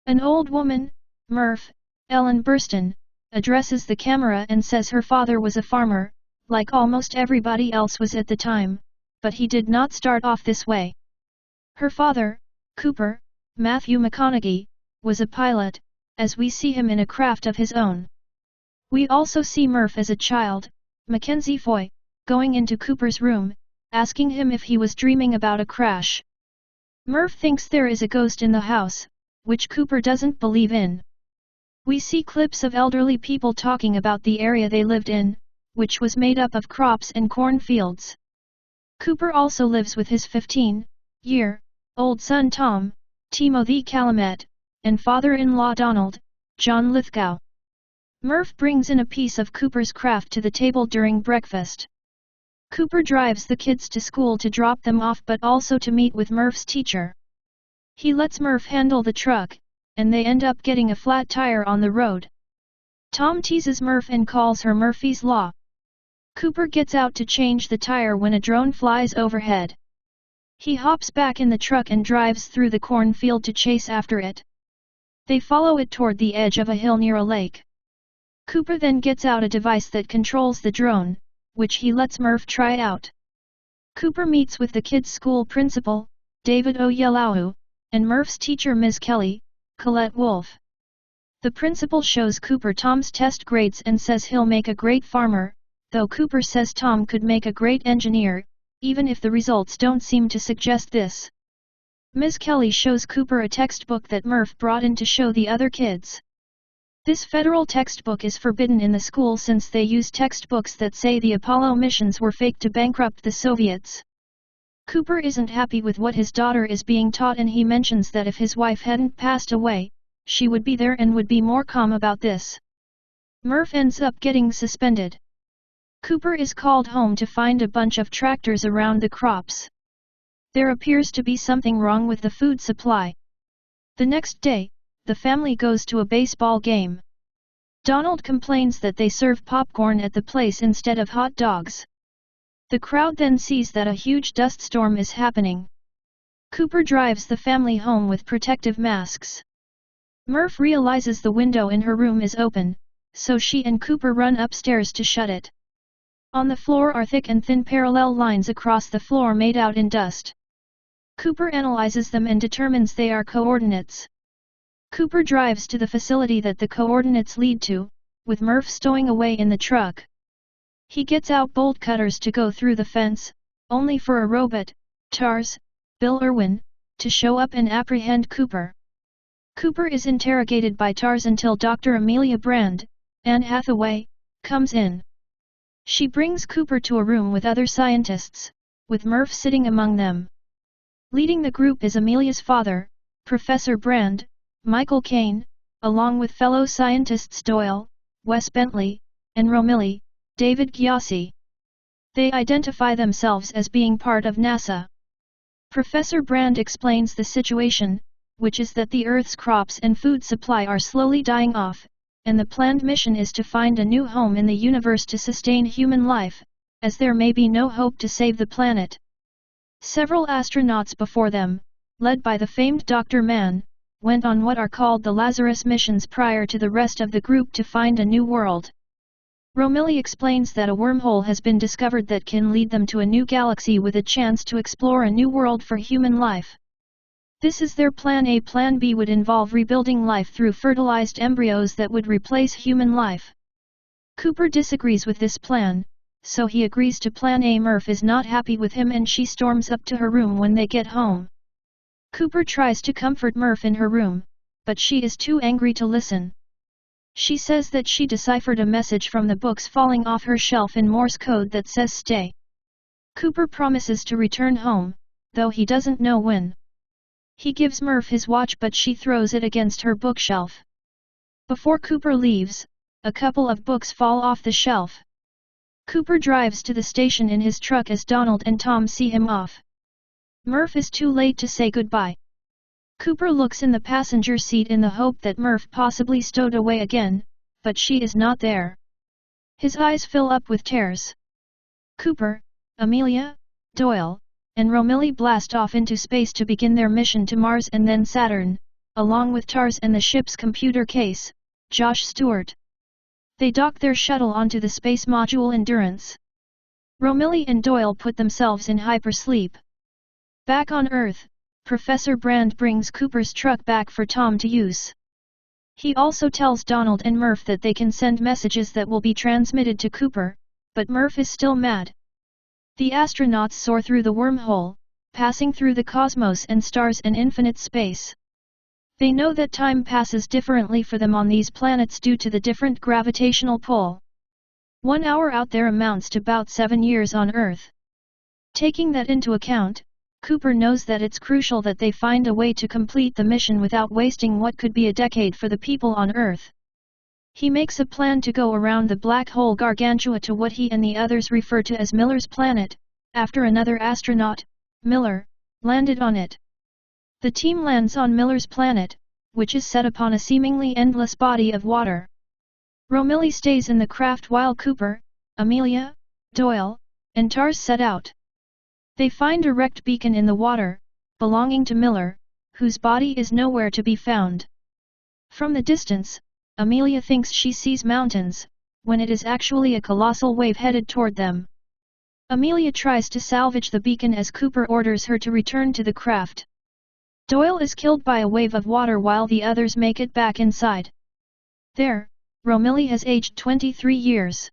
An old woman, Murph, Ellen Burston, addresses the camera and says her father was a farmer, like almost everybody else was at the time, but he did not start off this way. Her father, Cooper, Matthew McConaughey, was a pilot, as we see him in a craft of his own. We also see Murph as a child, Mackenzie Foy, going into Cooper's room, asking him if he was dreaming about a crash. Murph thinks there is a ghost in the house, which Cooper doesn't believe in. We see clips of elderly people talking about the area they lived in, which was made up of crops and cornfields. Cooper also lives with his 15-year-old son Tom, Timothy Calumet, and father-in-law Donald, John Lithgow. Murph brings in a piece of Cooper's craft to the table during breakfast. Cooper drives the kids to school to drop them off but also to meet with Murph's teacher. He lets Murph handle the truck, and they end up getting a flat tire on the road. Tom teases Murph and calls her Murphy's Law. Cooper gets out to change the tire when a drone flies overhead. He hops back in the truck and drives through the cornfield to chase after it. They follow it toward the edge of a hill near a lake. Cooper then gets out a device that controls the drone, which he lets Murph try out. Cooper meets with the kids' school principal, David Oyelowo, and Murph's teacher Ms. Kelly, Colette Wolfe. The principal shows Cooper Tom's test grades and says he'll make a great farmer, though Cooper says Tom could make a great engineer, even if the results don't seem to suggest this. Ms. Kelly shows Cooper a textbook that Murph brought in to show the other kids. This federal textbook is forbidden in the school since they use textbooks that say the Apollo missions were faked to bankrupt the Soviets. Cooper isn't happy with what his daughter is being taught and he mentions that if his wife hadn't passed away, she would be there and would be more calm about this. Murph ends up getting suspended. Cooper is called home to find a bunch of tractors around the crops. There appears to be something wrong with the food supply. The next day, the family goes to a baseball game. Donald complains that they serve popcorn at the place instead of hot dogs. The crowd then sees that a huge dust storm is happening. Cooper drives the family home with protective masks. Murph realizes the window in her room is open, so she and Cooper run upstairs to shut it. On the floor are thick and thin parallel lines across the floor made out in dust. Cooper analyzes them and determines they are coordinates. Cooper drives to the facility that the coordinates lead to, with Murph stowing away in the truck. He gets out bolt cutters to go through the fence, only for a robot, TARS, Bill Irwin, to show up and apprehend Cooper. Cooper is interrogated by TARS until Dr. Amelia Brand, Anne Hathaway, comes in. She brings Cooper to a room with other scientists, with Murph sitting among them. Leading the group is Amelia's father, Professor Brand, Michael Caine, along with fellow scientists Doyle, Wes Bentley, and Romilly, David Gyasi. They identify themselves as being part of NASA. Professor Brand explains the situation, which is that the Earth's crops and food supply are slowly dying off, and the planned mission is to find a new home in the universe to sustain human life, as there may be no hope to save the planet. Several astronauts before them, led by the famed Dr. Mann, went on what are called the Lazarus missions prior to the rest of the group to find a new world. Romilly explains that a wormhole has been discovered that can lead them to a new galaxy with a chance to explore a new world for human life. This is their plan A. Plan B would involve rebuilding life through fertilized embryos that would replace human life. Cooper disagrees with this plan, so he agrees to Plan A. Murph is not happy with him and she storms up to her room when they get home. Cooper tries to comfort Murph in her room, but she is too angry to listen. She says that she deciphered a message from the books falling off her shelf in Morse code that says stay. Cooper promises to return home, though he doesn't know when. He gives Murph his watch but she throws it against her bookshelf. Before Cooper leaves, a couple of books fall off the shelf. Cooper drives to the station in his truck as Donald and Tom see him off. Murph is too late to say goodbye. Cooper looks in the passenger seat in the hope that Murph possibly stowed away again, but she is not there. His eyes fill up with tears. Cooper, Amelia, Doyle, and Romilly blast off into space to begin their mission to Mars and then Saturn, along with TARS and the ship's computer case, Josh Stewart. They dock their shuttle onto the space module Endurance. Romilly and Doyle put themselves in hypersleep. Back on Earth, Professor Brand brings Cooper's truck back for Tom to use. He also tells Donald and Murph that they can send messages that will be transmitted to Cooper, but Murph is still mad. The astronauts soar through the wormhole, passing through the cosmos and stars and infinite space. They know that time passes differently for them on these planets due to the different gravitational pull. 1 hour out there amounts to about 7 years on Earth. Taking that into account, Cooper knows that it's crucial that they find a way to complete the mission without wasting what could be a decade for the people on Earth. He makes a plan to go around the black hole Gargantua to what he and the others refer to as Miller's planet, after another astronaut, Miller, landed on it. The team lands on Miller's planet, which is set upon a seemingly endless body of water. Romilly stays in the craft while Cooper, Amelia, Doyle, and TARS set out. They find a wrecked beacon in the water, belonging to Miller, whose body is nowhere to be found. From the distance, Amelia thinks she sees mountains, when it is actually a colossal wave headed toward them. Amelia tries to salvage the beacon as Cooper orders her to return to the craft. Doyle is killed by a wave of water while the others make it back inside. There, Romilly has aged 23 years.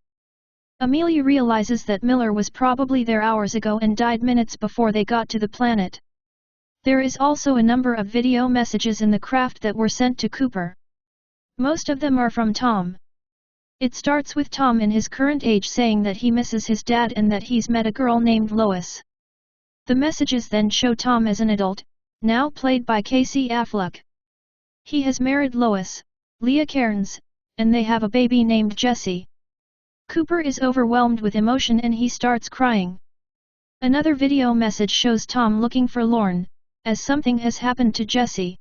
Amelia realizes that Miller was probably there hours ago and died minutes before they got to the planet. There is also a number of video messages in the craft that were sent to Cooper. Most of them are from Tom. It starts with Tom in his current age saying that he misses his dad and that he's met a girl named Lois. The messages then show Tom as an adult, now played by Casey Affleck. He has married Lois, Leah Cairns, and they have a baby named Jessie. Cooper is overwhelmed with emotion and he starts crying. Another video message shows Tom looking for Lorne, as something has happened to Jessie.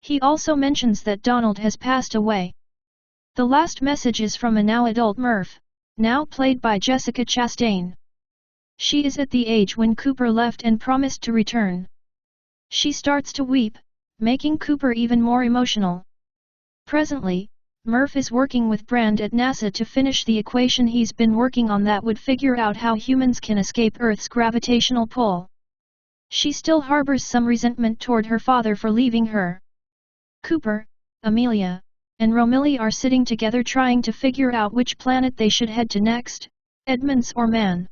He also mentions that Donald has passed away. The last message is from a now adult Murph, now played by Jessica Chastain. She is at the age when Cooper left and promised to return. She starts to weep, making Cooper even more emotional. Presently, Murph is working with Brand at NASA to finish the equation he's been working on that would figure out how humans can escape Earth's gravitational pull. She still harbors some resentment toward her father for leaving her. Cooper, Amelia, and Romilly are sitting together trying to figure out which planet they should head to next, Edmonds or Man.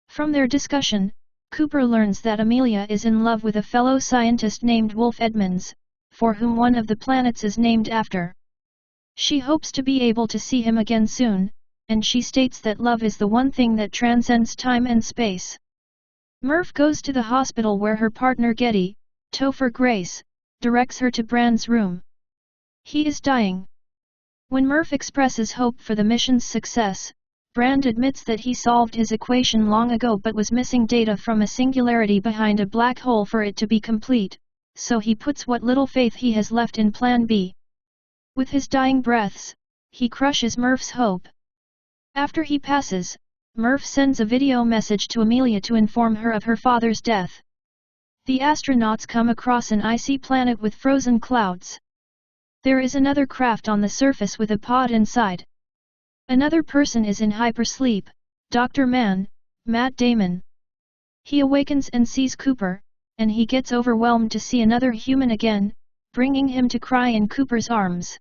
From their discussion, Cooper learns that Amelia is in love with a fellow scientist named Wolf Edmonds, for whom one of the planets is named after. She hopes to be able to see him again soon, and she states that love is the one thing that transcends time and space. Murph goes to the hospital where her partner Getty, Topher Grace, directs her to Brand's room. He is dying. When Murph expresses hope for the mission's success, Brand admits that he solved his equation long ago but was missing data from a singularity behind a black hole for it to be complete, so he puts what little faith he has left in Plan B. With his dying breaths, he crushes Murph's hope. After he passes, Murph sends a video message to Amelia to inform her of her father's death. The astronauts come across an icy planet with frozen clouds. There is another craft on the surface with a pod inside. Another person is in hypersleep, Dr. Mann, Matt Damon. He awakens and sees Cooper, and he gets overwhelmed to see another human again, bringing him to cry in Cooper's arms.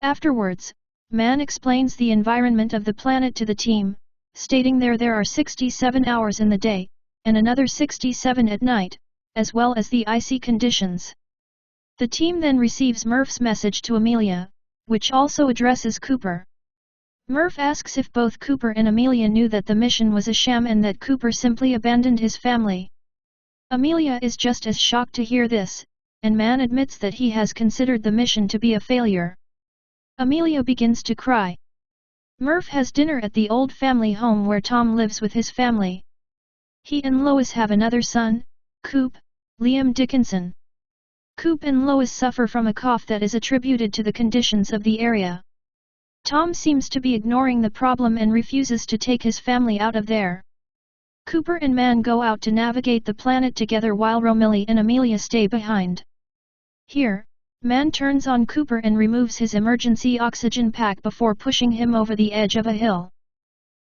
Afterwards, Mann explains the environment of the planet to the team, stating there are 67 hours in the day, and another 67 at night, as well as the icy conditions. The team then receives Murph's message to Amelia, which also addresses Cooper. Murph asks if both Cooper and Amelia knew that the mission was a sham and that Cooper simply abandoned his family. Amelia is just as shocked to hear this, and Mann admits that he has considered the mission to be a failure. Amelia begins to cry. Murph has dinner at the old family home where Tom lives with his family. He and Lois have another son, Coop, Liam Dickinson. Coop and Lois suffer from a cough that is attributed to the conditions of the area. Tom seems to be ignoring the problem and refuses to take his family out of there. Cooper and Mann go out to navigate the planet together while Romilly and Amelia stay behind. Here, Man turns on Cooper and removes his emergency oxygen pack before pushing him over the edge of a hill.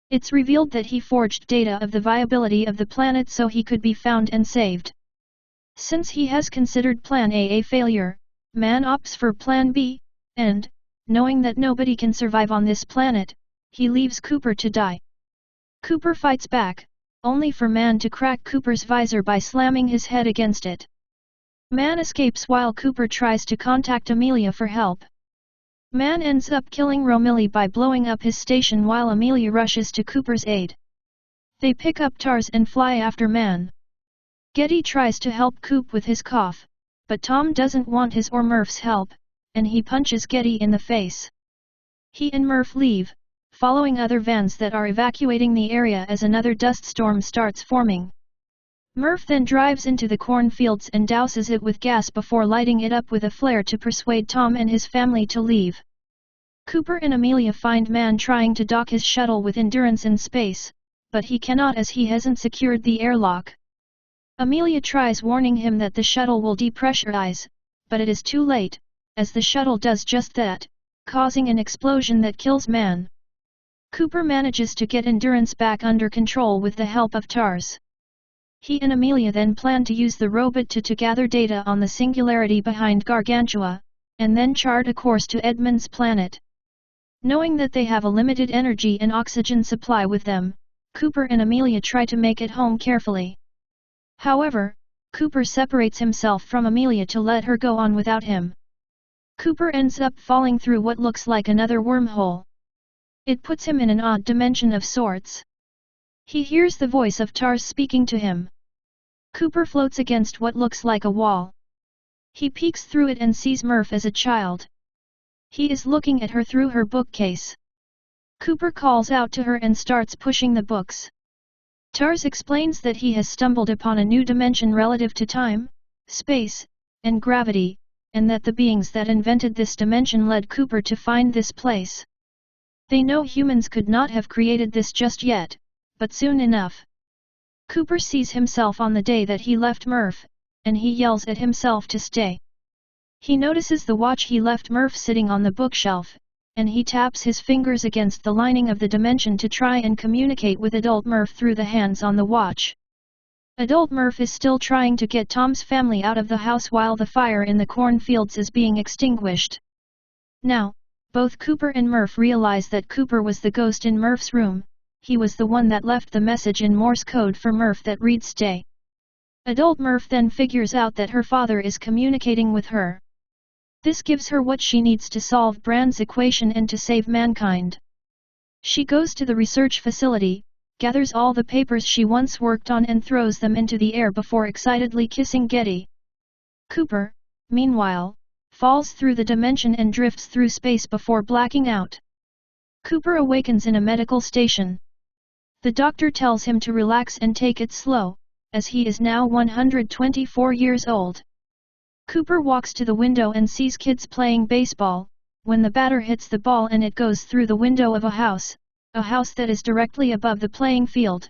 It's revealed that he forged data of the viability of the planet so he could be found and saved. Since he has considered Plan A failure, Man opts for Plan B, and, knowing that nobody can survive on this planet, he leaves Cooper to die. Cooper fights back, only for Man to crack Cooper's visor by slamming his head against it. Man escapes while Cooper tries to contact Amelia for help. Man ends up killing Romilly by blowing up his station while Amelia rushes to Cooper's aid. They pick up Tars and fly after Man. Getty tries to help Coop with his cough, but Tom doesn't want his or Murph's help, and he punches Getty in the face. He and Murph leave, following other vans that are evacuating the area as another dust storm starts forming. Murph then drives into the cornfields and douses it with gas before lighting it up with a flare to persuade Tom and his family to leave. Cooper and Amelia find Man trying to dock his shuttle with Endurance in space, but he cannot as he hasn't secured the airlock. Amelia tries warning him that the shuttle will depressurize, but it is too late, as the shuttle does just that, causing an explosion that kills Man. Cooper manages to get Endurance back under control with the help of Tars. He and Amelia then plan to use the robot to gather data on the singularity behind Gargantua, and then chart a course to Edmund's planet. Knowing that they have a limited energy and oxygen supply with them, Cooper and Amelia try to make it home carefully. However, Cooper separates himself from Amelia to let her go on without him. Cooper ends up falling through what looks like another wormhole. It puts him in an odd dimension of sorts. He hears the voice of Tars speaking to him. Cooper floats against what looks like a wall. He peeks through it and sees Murph as a child. He is looking at her through her bookcase. Cooper calls out to her and starts pushing the books. Tars explains that he has stumbled upon a new dimension relative to time, space, and gravity, and that the beings that invented this dimension led Cooper to find this place. They know humans could not have created this just yet, but soon enough. Cooper sees himself on the day that he left Murph, and he yells at himself to stay. He notices the watch he left Murph sitting on the bookshelf, and he taps his fingers against the lining of the dimension to try and communicate with adult Murph through the hands on the watch. Adult Murph is still trying to get Tom's family out of the house while the fire in the cornfields is being extinguished. Now, both Cooper and Murph realize that Cooper was the ghost in Murph's room. He was the one that left the message in Morse code for Murph that reads "Stay." Adult Murph then figures out that her father is communicating with her. This gives her what she needs to solve Brand's equation and to save mankind. She goes to the research facility, gathers all the papers she once worked on and throws them into the air before excitedly kissing Getty. Cooper, meanwhile, falls through the dimension and drifts through space before blacking out. Cooper awakens in a medical station. The doctor tells him to relax and take it slow, as he is now 124 years old. Cooper walks to the window and sees kids playing baseball, when the batter hits the ball and it goes through the window of a house that is directly above the playing field.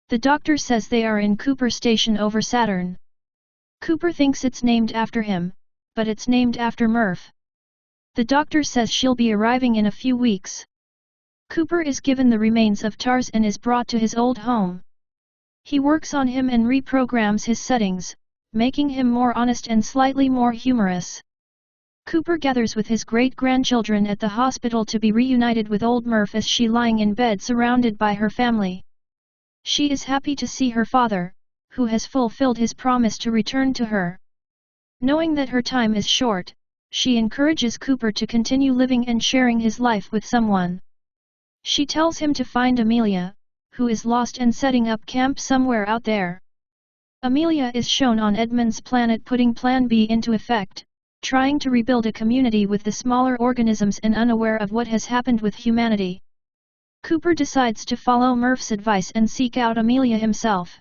The doctor says they are in Cooper Station over Saturn. Cooper thinks it's named after him, but it's named after Murph. The doctor says she'll be arriving in a few weeks. Cooper is given the remains of Tars and is brought to his old home. He works on him and reprograms his settings, making him more honest and slightly more humorous. Cooper gathers with his great-grandchildren at the hospital to be reunited with old Murph as she lying in bed surrounded by her family. She is happy to see her father, who has fulfilled his promise to return to her. Knowing that her time is short, she encourages Cooper to continue living and sharing his life with someone. She tells him to find Amelia, who is lost and setting up camp somewhere out there. Amelia is shown on Edmund's planet putting Plan B into effect, trying to rebuild a community with the smaller organisms and unaware of what has happened with humanity. Cooper decides to follow Murph's advice and seek out Amelia himself.